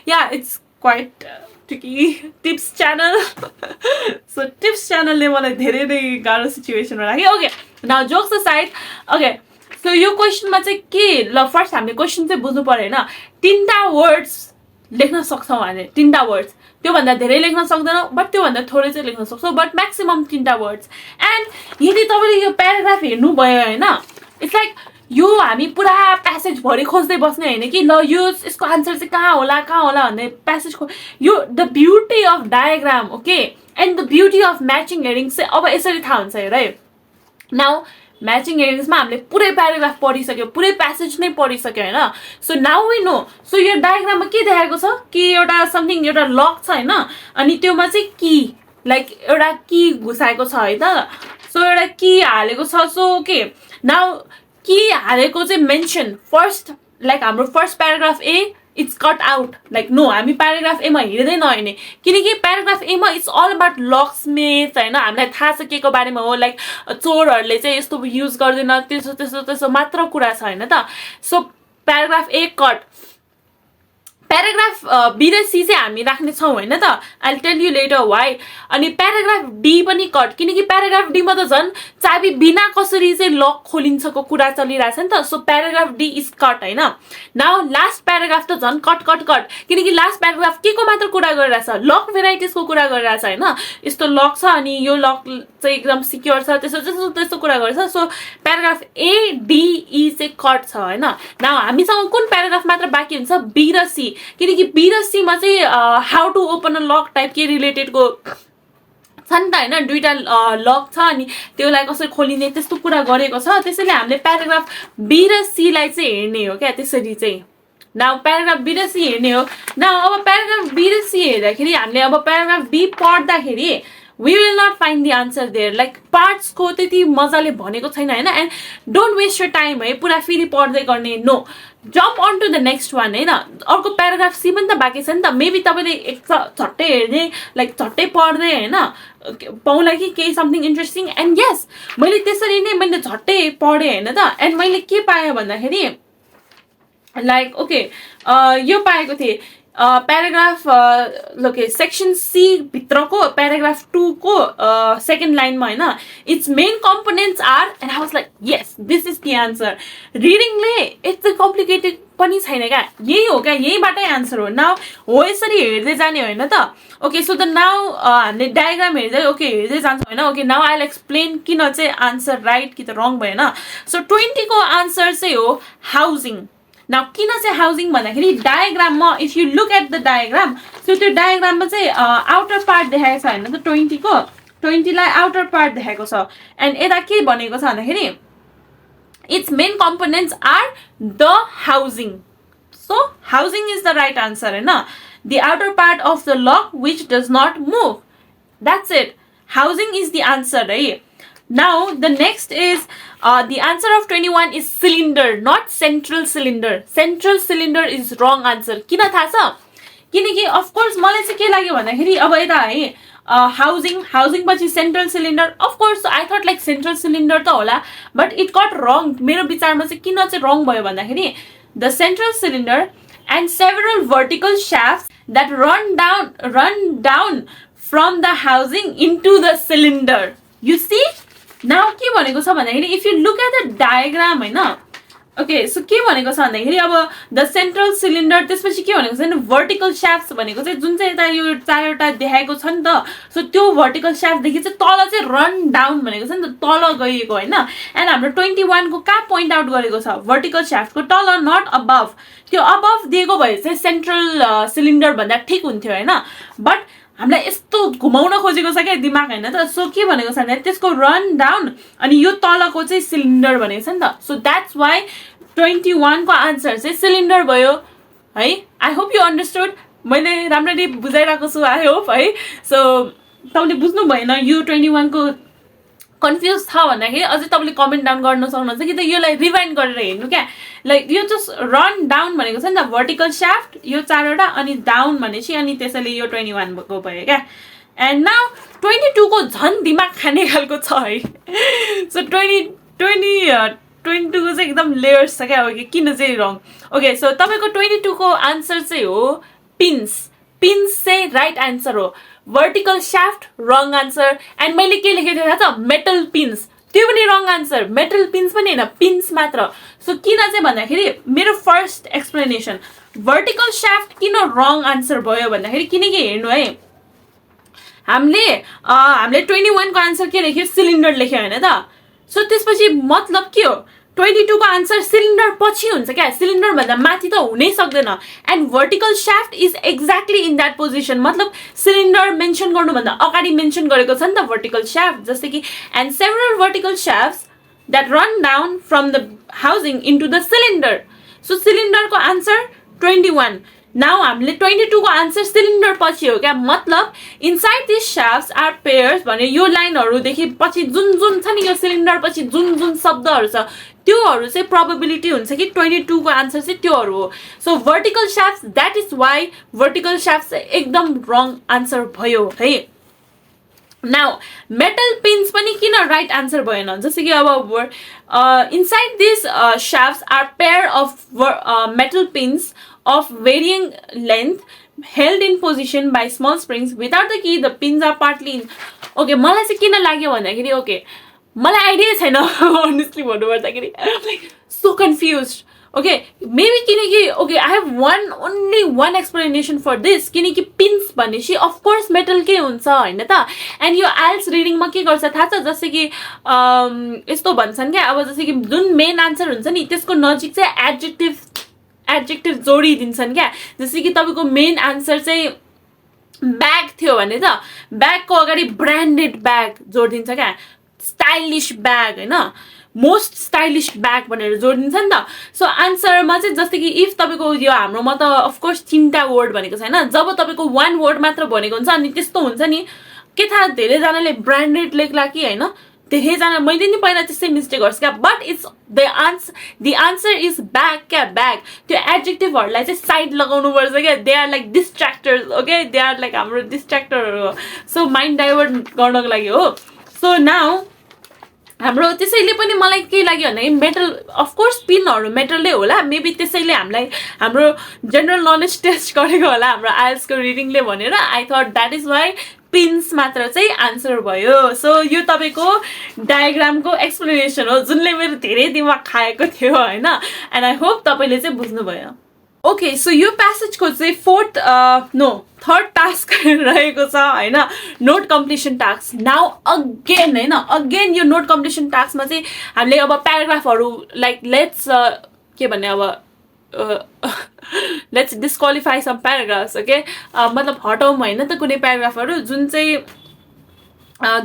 yeah it's quite tricky tips channel so tips च्यानलले मलाई धेरै नै गाह्रो सिचुएसनमा राख्यो okay now jokes aside okay so यो क्वेसनमा चाहिँ के ल फर्स्ट हामीले क्वेसन चाहिँ बुझ्नु पर्यो होइन 3टा वर्ड्स लेख्न सक्छौँ हामीले 3टा वर्ड्स त्योभन्दा धेरै लेख्न सक्दैनौँ बट त्योभन्दा थोरै चाहिँ लेख्न सक्छौँ बट म्याक्सिमम 3टा वर्ड्स एन्ड यदि तपाईँले यो प्याराग्राफ हेर्नुभयो होइन इट्स लाइक यो हामी पुरा प्यासेजभरि खोज्दै बस्ने होइन कि ल यो यसको आन्सर चाहिँ कहाँ होला भन्ने प्यासेजको यो the beauty of diagram okay and the beauty of matching headings चाहिँ अब यसरी थाहा हुन्छ हेर है नाउ म्याचिङ हेरिङ्समा हामीले पुरै प्याराग्राफ पढिसक्यो पुरै प्यासेज नै पढिसक्यो होइन so now we know so यो डायग्राममा के देखाएको छ कि एउटा समथिङ एउटा लक छ होइन अनि त्योमा चाहिँ की लाइक एउटा की घुसाएको छ है त सो एउटा की हालेको छ सो ओके नाउ की हालेको चाहिँ मेन्सन फर्स्ट लाइक हाम्रो first paragraph A it's cut out like no हामी प्याराग्राफ एमा हिँड्दै नहिँड्ने किनकि प्याराग्राफ एमा इट्स अल अबाउट लकस्मिथ होइन हामीलाई थाहा छ के को बारेमा हो लाइक चोरहरूले चाहिँ यस्तो युज गर्दैन त्यसो त्यसो त्यसो मात्र कुरा छ होइन त so paragraph A cut paragraph B र सी चाहिँ हामी राख्ने छौँ होइन त I tell you later why अनि प्याराग्राफ डी पनि कट किनकि प्याराग्राफ डीमा त झन् चाबी बिना कसरी चाहिँ लक खोलिन्छको कुरा चलिरहेछ नि त so paragraph D is cut होइन नाउ लास्ट प्याराग्राफ त झन् कट कट कट किनकि लास्ट प्याराग्राफ के को मात्र कुरा गरिरहेछ लक भेराइटिजको कुरा गरिरहेछ होइन यस्तो लक छ अनि यो लक चाहिँ एकदम सिक्योर छ त्यसो त्यस्तो त्यस्तो कुरा गर्छ so paragraph A D E चाहिँ कट छ होइन नाउ हामीसँग कुन प्याराग्राफ मात्र बाँकी हुन्छ बी र सी किनकि बी र सीमा चाहिँ how to open a lock type के रिलेटेडको छ नि त होइन दुईटा लक छ अनि त्यसलाई कसरी खोलिने त्यस्तो कुरा गरेको छ त्यसैले हामीले प्याराग्राफ बी र सीलाई चाहिँ हेर्ने हो क्या त्यसरी चाहिँ नाउ प्याराग्राफ बी र सी हेर्ने हो नाउ अब प्याराग्राफ बी र सी हेर्दाखेरि हामीले अब प्याराग्राफ बी पढ्दाखेरि we will not find the answer there like parts को त्यति मजाले भनेको छैन हैन and don't waste your time है पुरा फेरि पढ्दै गर्ने no jump on to the next one हैन अर्को प्याराग्राफ सी पनि त बाँकी छ नि त मेबी तपाईले एक झट्टै हेर्ने लाइक झट्टै पढ्दै हैन पाउला कि केही समथिङ इन्ट्रेस्टिङ एन्ड यस मैले त्यसरी नै मैले झट्टै पढे हैन त एन्ड मैले के पाएँ भन्दाखेरि लाइक ओके यो पाएको थिएँ प्याराग्राफ लोके सेक्सन सी भित्रको प्याराग्राफ 2 को सेकेन्ड लाइनमा हैन its main components are and I was like yes this is the answer रिडिङले यति कम्प्लिकेटेड पनि छैन क्या यही हो क्या यहीबाटै आन्सर हो नाउ हो यसरी हेर्दै जाने होइन त ओके सो द नाउ हामीले डायग्राम हेर्दै ओके हेर्दै जान्छौँ होइन okay now I will explain किन चाहिँ आन्सर राइट कि त रङ भएन सो 20 को आन्सर चाहिँ हो हाउसिङ नाउ किन चाहिँ हाउसिङ भन्दाखेरि डायग्राममा if you look at the diagram so त्यो डायग्राममा चाहिँ आउटर पार्ट देखाएको छ होइन त 20 को 20 लाई आउटर पार्ट देखाएको छ एन्ड यता के भनेको छ भन्दाखेरि its main components are the housing so housing is the right answer होइन the outer part of the lock which does not move that's it housing is the answer है Now the next is the answer of 21 is cylinder, not central cylinder. Central cylinder is wrong answer. किन थाहा छ किनकि of course मलाई चाहिँ के लाग्यो भन्दाखेरि अब यता है हाउसिङ पछि central cylinder of course I thought like central cylinder त होला बट इट गट रङ मेरो विचारमा चाहिँ किन चाहिँ रङ भयो भन्दाखेरि the central cylinder and several vertical shafts that run down from the housing into the cylinder you see now के भनेको छ भन्दाखेरि if you look at the diagram हैन ओके सो के भनेको छ भन्दाखेरि अब द सेन्ट्रल सिलिन्डर त्यसपछि के भनेको छ भने भर्टिकल शाफ्ट्स भनेको चाहिँ जुन चाहिँ यता यो चारवटा देखाएको छ नि त सो त्यो भर्टिकल शाफ्टदेखि चाहिँ तल चाहिँ रन डाउन भनेको छ नि त तल गएको हैन एन्ड हाम्रो 21 को कहाँ पोइन्ट आउट गरेको छ भर्टिकल शाफ्टको तल नट अबभ त्यो अबभ दिएको भए चाहिँ सेन्ट्रल सिलिन्डर भन्दा ठिक हुन्थ्यो हैन बट हामीलाई यस्तो घुमाउन खोजेको छ क्या दिमाग हैन त सो के भनेको छ भने त्यसको रन डाउन अनि यो तलको चाहिँ सिलिन्डर भनेको छ नि त सो द्याट्स वाइ 21 को आन्सर चाहिँ सिलिन्डर भयो है आई होप यु अन्डरस्टुड मैले राम्ररी बुझाइरहेको छु आई होप है सो तपाईँले बुझ्नु भएन यो 21 को कन्फ्युज छ भन्दाखेरि अझै तपाईँले कमेन्ट डाउन गर्न सक्नुहुन्छ कि त योलाई रिवाइन्ड गरेर हेर्नु क्या लाइक यो जस्ट रन डाउन भनेको छ नि त भर्टिकल शाफ्ट यो चारवटा अनि डाउन भनेपछि अनि त्यसैले यो 21 को भयो क्या एन्ड नाउ 22 को झन् दिमाग खाने खालको छ है सो 22 को चाहिँ एकदम लेयर्स छ क्या ओके किन चाहिँ रङ ओके सो तपाईँको 22 को आन्सर चाहिँ हो पिन्स चाहिँ राइट आन्सर हो vertical shaft wrong answer and मैले के लेखेको थिएँ थाहा छ metal pins त्यो पनि wrong answer metal pins पनि हैन pins मात्र सो किन चाहिँ भन्दाखेरि मेरो फर्स्ट एक्सप्लेनेसन vertical shaft किन wrong answer भयो भन्दाखेरि किनकि हेर्नु है हामीले 21 को आन्सर के लेख्यो सिलिन्डर लेख्यो हैन त सो त्यसपछि मतलब के हो 22 को आन्सर सिलिन्डर पछि हुन्छ क्या सिलिन्डर भन्दा माथि त हुनै सक्दैन and vertical shaft is exactly in that position मतलब सिलिन्डर मेन्सन गर्नुभन्दा अगाडि मेन्सन गरेको छ नि त भर्टिकल शाफ्ट जस्तै कि and several vertical shafts that run down from the housing into the cylinder so सिलिन्डरको आन्सर 21 नाउ हामीले 22 को आन्सर सिलिन्डर पछि हो क्या मतलब inside this shafts are pairs भने यो लाइनहरुदेखि पछि जुन छ नि यो सिलिन्डर पछि जुन शब्दहरु छ त्योहरू चाहिँ प्रोबेबिलिटी हुन्छ कि 22 को आन्सर चाहिँ त्योहरू हो so vertical shaft that is why vertical shaft एकदम रङ आन्सर भयो है नाउ मेटल पिन्स पनि किन राइट आन्सर भएन जस्तो कि अब inside this shafts are pair of metal pins of varying length held in position by small springs without the key the pins are partly in okay मलाई चाहिँ किन लाग्यो भन्दाखेरि okay मलाई आइडिया छैन honestly भन्नु पर्दाखेरि so confused okay maybe किनकि okay I have only one explanation for this किनकि pins भनेपछि of course metal कै हुन्छ हैन त and यो IELTS reading मा के गर्छ थाहा छ जस्तो कि यस्तो भन्छन् के अब जस्तो कि जुन मेन आन्सर हुन्छ नि त्यसको नजिक चाहिँ एडजेक्टिभ जोडिदिन्छन् क्या जस्तै कि तपाईको मेन आन्सर चाहिँ ब्याग थियो भने त ब्यागको अगाडि ब्रान्डेड ब्याग जोडिदिन्छ क्या स्टाइलिश ब्याग हैन मोस्ट स्टाइलिश ब्याग भनेर जोडिदिन्छ नि त सो आन्सरमा चाहिँ जस्तै कि इफ तपाईको यो हाम्रोमा त अफ कोर्स 3टा वर्ड भनेको छैन जब तपाईको 1 वर्ड मात्र भनेको हुन्छ अनि त्यस्तो हुन्छ नि के थाहा धेरै जनाले ब्रान्डेड लेख्ला कि हैन धेरैजना मैले नि पहिला त्यस्तै मिस्टेक गर्छु क्या but it's the answer is bag क्या ब्याग त्यो एडजेक्टिभहरूलाई चाहिँ साइड लगाउनु पर्छ क्या they are like distractors okay they are like हाम्रो डिस्ट्र्याक्टरहरू हो सो माइन्ड डाइभर्ट गर्नको लागि हो सो नाउ हाम्रो त्यसैले पनि मलाई के लाग्यो भने मेटल अफ कोर्स पिनहरू मेटलले होला मेबी त्यसैले हामीलाई हाम्रो जनरल नलेज टेस्ट गरेको होला हाम्रो आइएल्ट्स को रिडिङले भनेर I thought that is why pins मात्र चाहिँ आन्सर भयो सो यो तपाईको डायग्रामको एक्सप्लेनेसन हो जुनले मेरो धेरै दिमाग खाएको थियो हैन एन्ड आई होप तपाईले चाहिँ बुझ्नु भयो ओके सो यो प्यासेजको चाहिँ थर्ड टास्क रहेको छ हैन note completion task now again हैन अगेन यो नोट कम्प्लिसन टास्कमा चाहिँ हामीले अब प्याराग्राफहरु लाइक लेट्स के भन्ने अब लेट्स डिस्क्वालिफाई सम प्याराग्राफ्स ओके मतलब हटाउँ हैन त कुनै प्याराग्राफहरु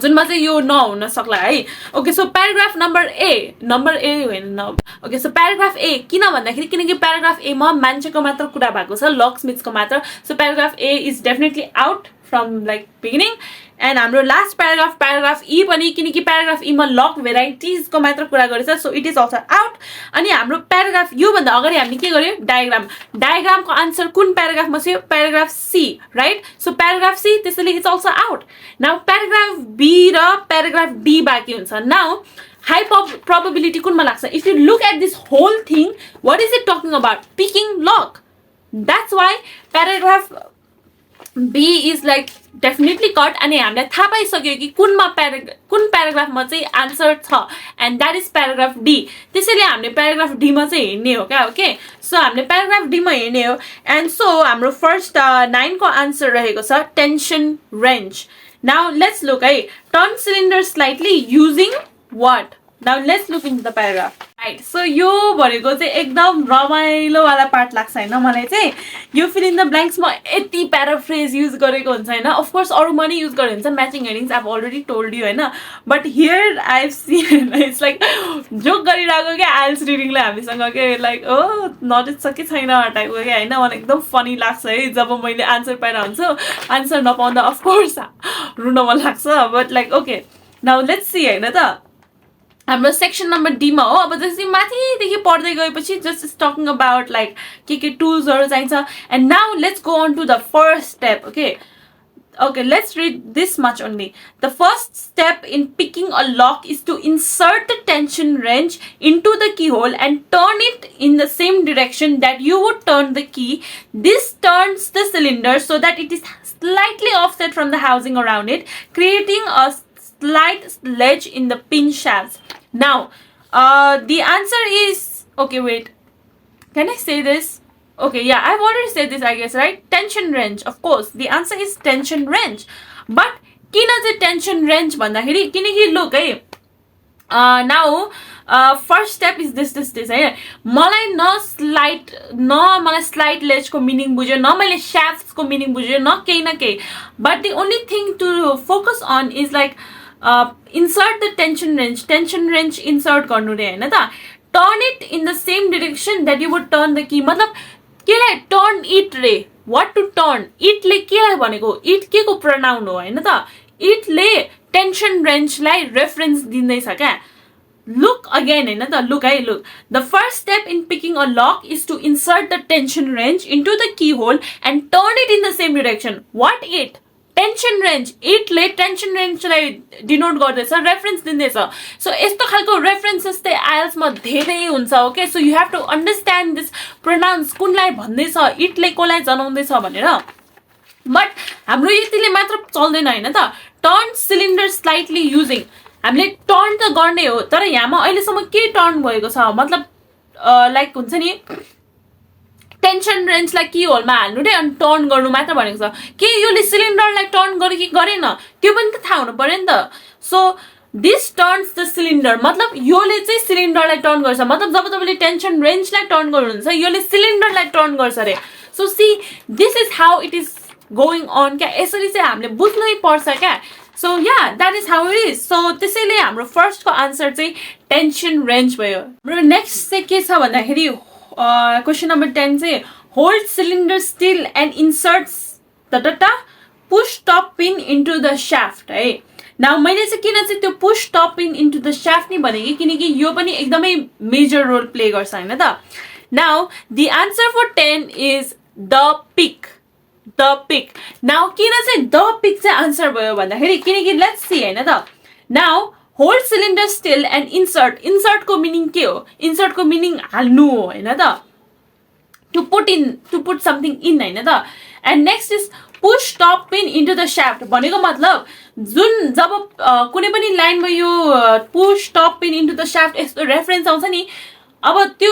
जुनमा चाहिँ यो नहुन सक्ला है ओके सो प्याराग्राफ नम्बर ए होइन ओके सो प्याराग्राफ ए किन भन्दाखेरि किनकि प्याराग्राफ ए मा मान्छेको मात्र कुरा भएको छ लकस्मिथ्सको मात्र so paragraph A is definitely out from like beginning and हाम्रो लास्ट प्याराग्राफ ई पनि किनकि प्याराग्राफ ई मा लक भेराइटिजको मात्र कुरा गरेछ so it is also out अनि हाम्रो प्याराग्राफ यो भन्दा अगाडि हामीले के गर्यो डायग्रामको आन्सर कुन प्याराग्राफमा छ paragraph C right so paragraph C त्यसैले it's also out now paragraph B र प्याराग्राफ डी बाँकी हुन्छ नाउ हाई प्रोबेबिलिटी कुनमा लाग्छ if you look at this whole thing what is it talking about picking lock that's why paragraph B is like definitely cut अनि हामीले थाहा पाइसक्यो कि कुन प्याराग्राफमा चाहिँ आन्सर छ and that is paragraph D त्यसैले हामीले प्याराग्राफ डी मा चाहिँ हेर्ने हो क्या ओके सो हामीले प्याराग्राफ डी मा हेर्ने हो एन्ड सो हाम्रो फर्स्ट 9 को आन्सर रहेको छ tension wrench now let's look है turn cylinder slightly using what now let's look into the paragraph right so यो भनेको चाहिँ एकदम रमाइलो वाला पार्ट लाग्छ हैन मलाई चाहिँ यो फिल इन द ब्ल्याङ्क्समा यति प्याराफ्रेज युज गरेको हुन्छ हैन अफ कोर्स अरूमा नि युज गरेको हुन्छ matching headings I have already told you हैन but here I have seen it's like joke गरिरहेको क्या आइएल्ट्स रिडिङलाई हामीसँग के लाइक ओ नलेज छ कि छैन टाइपको क्या हैन मलाई एकदम फनी लाग्छ है जब मैले आन्सर पाएर हुन्छु आन्सर नपाउँदा अफ कोर्स रुन मन लाग्छ but like okay now let's see हैन त हाम्रो सेक्सन नम्बर डी मा हो अब जस्तै माथिदेखि पढ्दै गएपछि just is talking about like के टुल्सहरू चाहिन्छ and now let's go on to the first step okay let's read this much only the first step in picking a lock is to insert the tension wrench into the keyhole and turn it in the same direction that you would turn the key this turns the cylinder so that it is slightly offset from the housing around it creating a slight ledge in the pin shafts now the answer is okay wait can I say this okay yeah I've already said this I guess right tension wrench of course the answer is tension wrench but kina chai tension wrench bhandakeri kinaki look hai now first step is this hai malai मलाई slight ledge को meaning बुझ्यो न मैले shafts को meaning बुझ्यो न केही but the only thing to focus on is like insert the tension wrench insert गर्नु रे हैन त turn it in the same direction that you would turn the key मतलब केलाई टर्न इट रे व्हाट टु टर्न इटले केलाई भनेको it के को pronoun हो हैन त इटले टेन्सन रेन्जलाई रेफरेन्स दिँदैछ क्या look again हैन त look है look the first step in picking a lock is to insert the tension wrench into the keyhole and turn it in the same direction what it tension wrench it ले tension wrench लाई denote गर्दैछ reference दिँदैछ so यस्तो खालको references चाहिँ IELTS मा धेरै हुन्छ okay so you have to understand this pronouns कुनलाई भन्दैछ इट ले कोलाई जनाउँदैछ भनेर बट हाम्रो यतिले मात्र चल्दैन हैन त टर्न सिलिन्डर स्लाइटली युजिङ हामीले टर्न त गर्ने हो तर यहाँमा अहिलेसम्म के टर्न भएको छ मतलब लाइक हुन्छ नि टेन्सन रेन्जलाई की होलमा हाल्नु रे अनि टर्न गर्नु मात्र भनेको छ के योले सिलिन्डरलाई टर्न गर्यो कि गरेन त्यो पनि त थाहा हुनु पर्यो नि त so this turns the cylinder मतलब योले चाहिँ सिलिन्डरलाई टर्न गर्छ मतलब जब तपाईले टेन्सन रेन्जलाई टर्न गर्नुहुन्छ योले सिलिन्डरलाई टर्न गर्छ रे so see this is how it is going on क्या यसरी चाहिँ हामीले बुझ्नै पर्छ क्या so yeah that is how it is so त्यसैले हाम्रो फर्स्टको आन्सर चाहिँ टेन्सन रेन्ज भयो हाम्रो नेक्स्ट चाहिँ के छ भन्दाखेरि क्वेसन नम्बर 10 चाहिँ hold cylinder still and इन्सर्ट्स the push top pin into the shaft है नाउ मैले चाहिँ किन चाहिँ त्यो push top pin into the shaft नि भनेको किनकि यो पनि एकदमै मेजर रोल प्ले गर्छ हैन त now the answer for 10 is the pick now किन चाहिँ द पिक चाहिँ आन्सर भयो भन्दाखेरि किनकि लेट्स सी हैन त now hold cylinder still and insert को मिनिङ के हो इन्सर्ट को मिनिङ हाल्नु हो हैन त टु पुट समथिङ इन हैन त and next is push top pin into the shaft भनेको मतलब जुन जब कुनै पनि लाइनमा यो push top pin into the shaft यस्तो रेफरेन्स आउँछ नि अब त्यो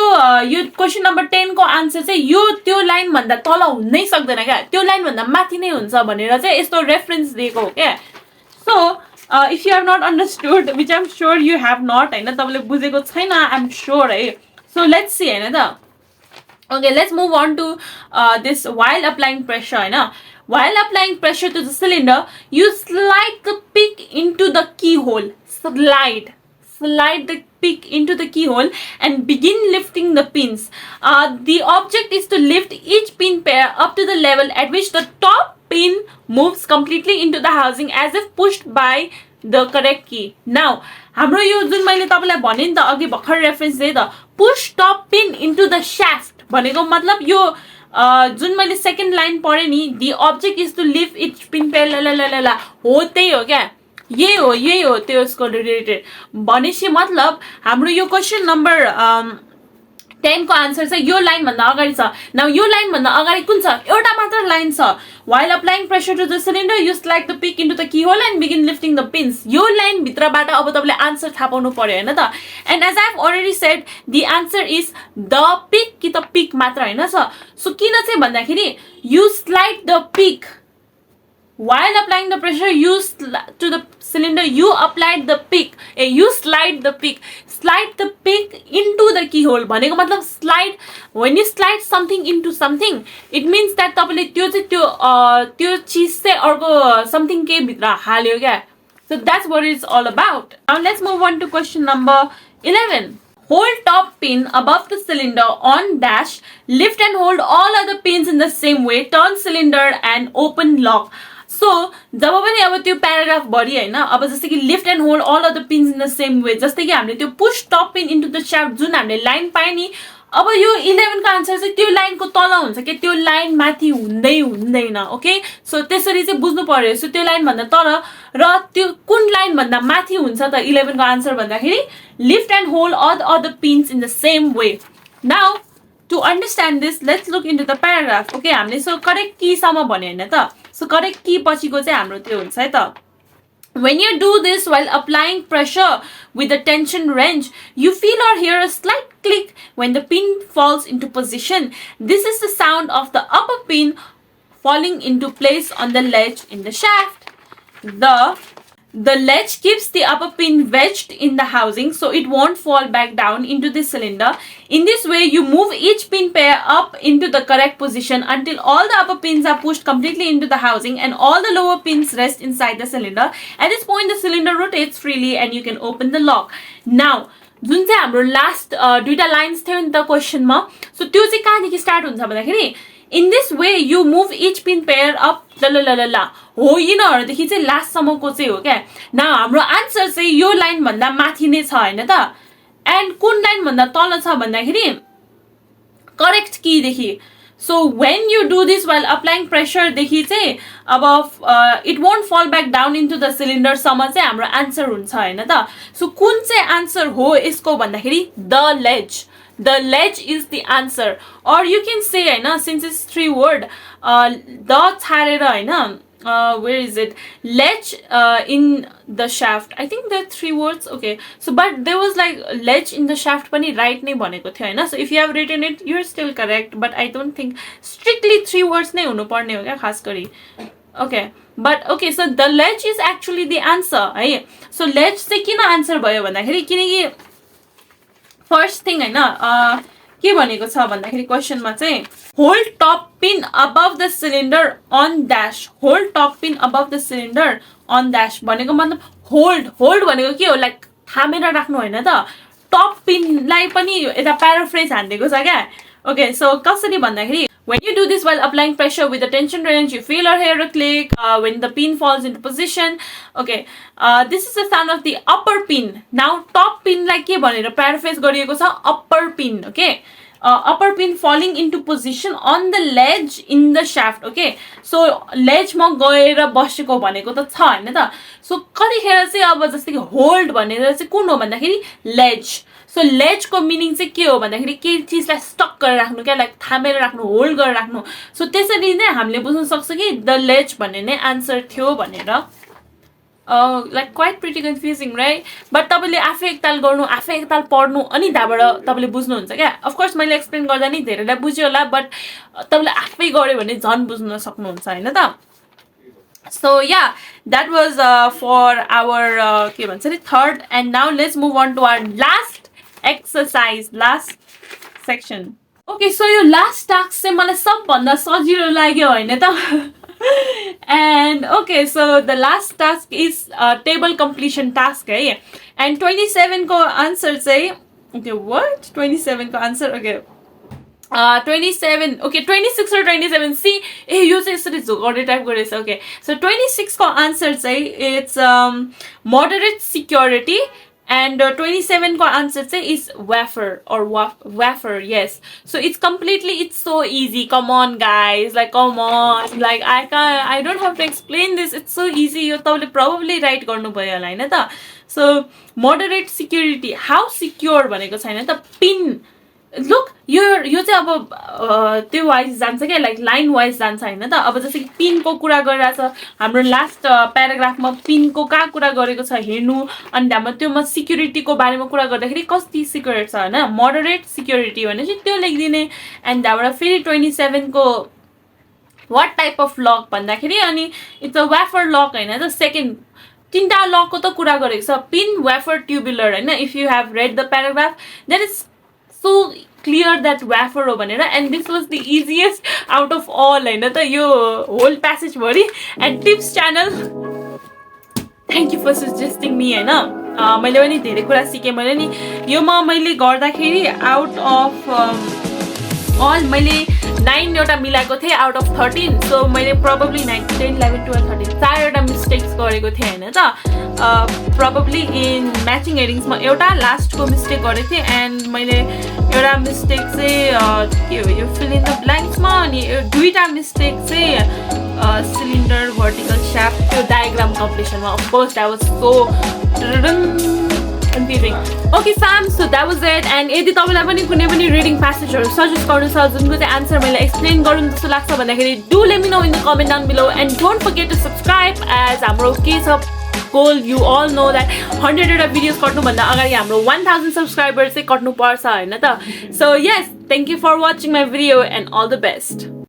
यो क्वेसन नम्बर 10 को आन्सर चाहिँ यो त्यो लाइन भन्दा तल हुनै सक्दैन क्या त्यो लाइन भन्दा माथि नै हुन्छ भनेर चाहिँ यस्तो रेफरेन्स दिएको हो क्या so if you have not understood which I am sure you have not हैन तपाईले बुझेको छैन आइ एम स्योर है सो लेट्स सी हैन त okay let's move on to this while applying pressure हैन while applying pressure to the cylinder you slide the pick into the keyhole slide the pick into the keyhole and begin lifting the pins. The object is to lift each pin pair up to the level at which the top pin moves completely into the housing as if pushed by the correct key. Now, हाम्रो यो जुन मैले तपाईलाई भने नि त अघि भर्खर रेफरेन्स दिए त push top pin into the shaft भनेको मतलब यो जुन मैले सेकेन्ड लाइन पढे नि the object is to lift each pin pair ला हो त्यही हो क्या यही हो त्यसको रिलेटेड भनेपछि मतलब हाम्रो यो क्वेसन नम्बर 10 को आन्सर चाहिँ यो लाइन भन्दा अगाडि छ नाउ यो लाइन भन्दा अगाडि कुन छ एउटा मात्र लाइन छ while applying pressure to the cylinder you slide the pick into the keyhole and begin lifting the pins यो लाइन भित्रबाट अब तपाईले आन्सर थाहा पाउनु पर्यो हैन त and as I have already said the answer is the pick कि त पिक मात्र हैन सो किन चाहिँ भन्दाखेरि you slide the pick while applying the pressure to the cylinder you applied the pick you slide the pick into the keyhole भनेको मतलब slide when you slide something into something it means that तपाईले त्यो चाहिँ त्यो चीज चाहिँ अर्को something के भित्र हाल्यो क्या so that's what it's all about now let's move on to question number 11 hold top pin above the cylinder on dash lift and hold all other pins in the same way turn cylinder and open lock so जब पनि अब त्यो प्याराग्राफ भरि हैन अब जस्तै कि lift and hold all of the pins in the same way जस्तै कि हामीले त्यो push top pin into the shaft जुन हामीले लाइन पाए नि अब यो 11 को आन्सर चाहिँ त्यो लाइनको तल हुन्छ के त्यो लाइन माथि हुँदैन ओके सो त्यसरी चाहिँ बुझ्नु पर्यो सो त्यो लाइन भन्दा तल र त्यो कुन लाइन भन्दा माथि हुन्छ त 11 को आन्सर भन्दाखेरि lift and hold all of the pins in the same way now to understand this let's look into the paragraph okay हामीले सो करेक्ट की सम्म भन्यो हैन त सो करेक्ट की पछिको चाहिँ हाम्रो त्यो हुन्छ है त when you do this while applying pressure with the tension wrench you feel or hear a slight click when the pin falls into position this is the sound of the upper pin falling into place on the ledge in the shaft the ledge keeps the upper pin wedged in the housing so it won't fall back down into the cylinder. In this way, you move each pin pair up into the correct position until all the upper pins are pushed completely into the housing and all the lower pins rest inside the cylinder. At this point, the cylinder rotates freely and you can open the lock. Now, जुन चाहिँ हाम्रो last दुईटा lines थियो नि त क्वेसनमा so त्यो चाहिँ कहाँदेखि स्टार्ट हुन्छ भन्दाखेरि in this way you move each pin pair up la हो यिनीहरुदेखि चाहिँ लास्ट सम्मको चाहिँ हो क्या न हाम्रो आन्सर चाहिँ यो लाइन भन्दा माथि नै छ हैन त एन्ड कुन लाइन भन्दा तल छ भन्दाखेरि करेक्ट की देखि So when you do this while applying pressure देखि चाहिँ अब it won't fall back down into the cylinder सम्म चाहिँ हाम्रो आन्सर हुन्छ हैन त सो कुन चाहिँ आन्सर हो यसको भन्दाखेरि the ledge is the answer or you can say हैन since it's 3 word the छाडेर हैन where is it ledge in the shaft I think there are 3 words okay so but there was like ledge in the shaft पनि right नै भनेको थियो हैन so if you have written it you're still correct but I don't think strictly 3 words नै हुनु पर्ने हो क्या खास गरी okay but okay so the ledge is actually the answer है so ledge चाहिँ किन आन्सर भयो भन्दाखेरि किनकि फर्स्ट थिङ हैन के भनेको छ भन्दाखेरि क्वेशनमा चाहिँ hold top pin above the cylinder on dash hold top pin above the cylinder on dash भनेको मतलब होल्ड भनेको के हो लाइक थामेर राख्नु हैन त टप पिनलाई पनि यता प्याराफ्रेज हान्दिएको छ क्या ओके सो कसरी भन्दाखेरि when you do this while applying pressure with the tension wrench you feel or hear a click when the pin falls into position okay this is the sound of the upper pin now top pin like के भनेर paraphrase गरिएको छ upper pin okay upper pin falling into position on the ledge in the shaft okay so ledge मा गएर बसेको भनेको त छ हैन त सो कतिखेर चाहिँ अब जस्तै कि होल्ड भनेर चाहिँ कुन हो भन्दाखेरि ledge सो ledge को मिनिङ चाहिँ के हो भन्दाखेरि के चीजलाई स्टक गरेर राख्नु क्या लाइक थामेर राख्नु होल्ड गरेर राख्नु सो त्यसरी नै हामीले बुझ्न सक्छ कि द ledge भन्ने नै आन्सर थियो भनेर like quite pretty confusing right but तपाईले आफै एकताल गर्नु आफै एकताल पढ्नु अनि दाबाट तपाईले बुझ्नुहुन्छ क्या अफ कोर्स मैले एक्सप्लेन गर्दा नि धेरैलाई बुझ्यो होला बट तपाईले आफै गर्यो भने झन् बुझ्न सक्नुहुन्छ हैन त so yeah that was for our के भन्छ नि third and now let's move on to our last exercise last section okay so यो last task चाहिँ मलाई सबभन्दा सजिलो लाग्यो हैन त and okay so the last task is table completion task है and 27 को answer चाहिँ okay what 27 को answer okay 27 okay 26 or 27 see ए यो चाहिँ यसरी झोगाउने टाइप गरेछ okay so 26 को answer चाहिँ it's moderate security and 27 ko answer say is wafer or wafer yes so it's completely it's so easy come on guys like come on like I don't have to explain this it's so easy you probably write garnu bhayo hola haina ta so moderate security how secure bhaneko chaina ta pin look यो चाहिँ अब त्यो wise जान्छ क्या like line wise जान्छ हैन त अब जस्तै कि पिन को कुरा गरिरहेछ हाम्रो लास्ट प्याराग्राफमा पिन को का कुरा गरेको छ हेर्नु अनि त्यहाँ त्योमा सिक्युरिटी को बारेमा कुरा गर्दाखेरि कति सिक्युरिटी छ हैन मोडरेट सिक्युरिटी भने चाहिँ त्यो लेखिदिने एन्ड त्यहाँबाट फेरि 27 को व्हाट टाइप अफ लक भन्दाखेरि अनि इट्स अ वेफर लक हैन त सेकेन्ड तीनटा लक को त कुरा गरेको छ पिन वेफर ट्युबुलर हैन if you have read the paragraph there is so clear that wafer ho bhanera and this was the easiest out of all haina ta yo whole passage bhari and tips channel thank you for suggesting me haina मैले पनि धेरै कुरा सिके मैले नि यो मैले गर्दाखेरि out of all मैले 9 एउटा मिलाएको थिए out of 13 so मैले probably 9 10 11 12 13 चारवटा मिस्टेक्स गरेको थिए हैन त probably in matching headings मा एउटा लास्ट को मिस्टेक गरेको थिए and मैले एउटा मिस्टेक चाहिँ के हो यो fill in the blanks मा अनि दुईटा मिस्टेक चाहिँ cylinder vertical shaft त्यो diagram completion मा of course that was so confusing. Okay Sam, so that was it and यदि तपाईलाई पनि कुनै पनि reading passageहरु सजेस्ट गर्नु छ जुनको चाहिँ आन्सर मैले एक्सप्लेन गर्नु जस्तो लाग्छ भन्दाखेरि do let me know in the comment down below and don't forget to subscribe as हाम्रो के छ goal you all know that 100 वटा भिडियोस कट्नु भन्दा अगाडि हाम्रो 1000 सब्स्क्राइबर्स चाहिँ कट्नु पर्छ हैन त so yes thank you for watching my video and all the best.